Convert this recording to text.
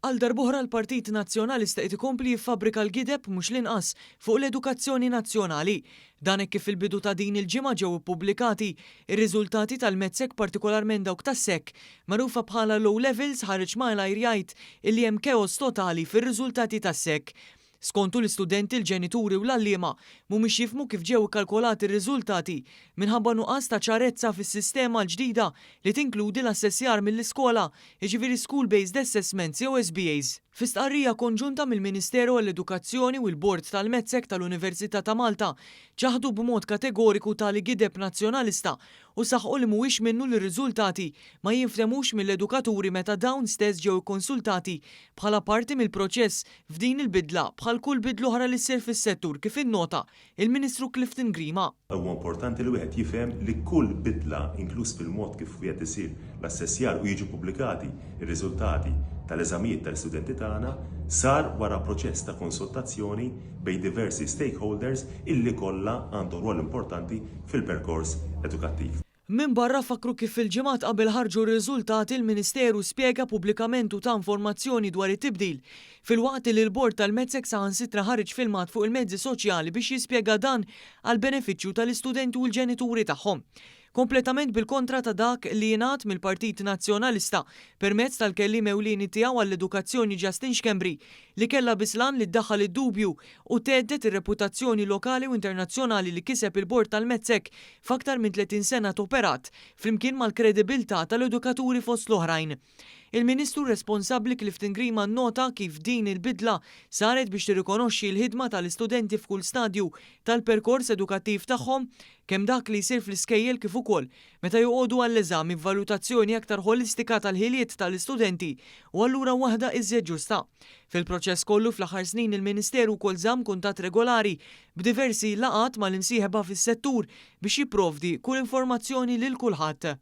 Għal darbohra l-Partit Nazzjonalista qed ikompli jiffabbrika l-gideb mhux l-inqas fuq l-edukazzjoni nazzjonali. Dan hekk kif fil-bidu ta' din il-ġimgħa ġew ippubblikati ir-riżultati tal-Medsek partikolarment dawk tas-sekk magħrufa bħala low levels ħareġ malajr jgħid illi hemm keos totali fir-riżultati tas-sekk. Skontu l-istudenti, l-ġenituri u l-allima mhumiex jifhmu kif ġew ikkalkolati r-riżultati minħabba nuqqas ta' ċarezza fis-sistema l-ġdida li tinkludi l-assessjar mill-iskola, jiġifieri School-Based Assessments jew SBAs. Fi stqarrija konġunta mill-Ministeru għall-Edukazzjoni u l-Bord tal-Medsek tal-Università ta' Malta ċaħdu b'mod kategoriku tal-gideb nazzjonalista u saħħu li mhuwiex minnu li r-riżultati ma jinftemux mill-edukaturi meta dawn stess ġew ikkonsultati bħala parti mill-proċess f'din il-bidla bħal kull bidlu oħra li ssir fis-settur kif innota il-Ministru Clifton Grima. Huwa importanti li wieħed jifhem li kull bidla inkluż fil-mod kif wieħed isir l-assessjar u jiġu pubblikati ir-riżultati tal-eżamijiet tal-istudenti tagħna sar wara proċess ta' konsultazzjoni bejn diversi stakeholders illi kollha għandhom rwol importanti fil-perkors edukattiv. Min barra fakru kif il-ġimgħat qabel ħarġu r-riżultati il-Ministeru spjega pubblikament u ta' informazzjoni dwar it-tibdil filwaqt li l-Bord tal-Medsek saħansitra ħareġ filmat fuq il-mezzi soċjali biex jispjega dan għal benefiċċju tal-istudenti u l-ġenituri tagħhom. Kompletament bil-kontra ta' dak li jingħad mill-Partit Nazzjonalista permezz tal-kelliem ewlieni tiegħu għall-edukazzjoni Justin Xkembri li kellha bislan li ddaħħal id-dubju u teeddet ir-reputazzjoni lokali u internazzjonali li kiseb il-Bord tal-Medsek f'aktar minn 30 sena operat flimkien mal-kredibilità tal-edukaturi fost l-oħrajn. Il-Ministru responsabbli Clifton Grima nnota kif din il-bidla saret biex tirrikonoxxi l-ħidma tal-istudenti f'kull stadju tal-perkors edukattiv tagħhom kemm dak li jsir fl-iskejjel kif ukoll meta joqogħdu għall-eżami b'valutazzjoni aktar holistika tal-ħiliet tal-istudenti u allura waħda iżjed ġusta. Fil-proċess kollu fl-aħħar snin il-Ministeru wkoll żamm kuntatt regolari b'diversi laqat mal-imsieħba fis-settur biex jipprovdi kull informazzjoni lil kulħadd.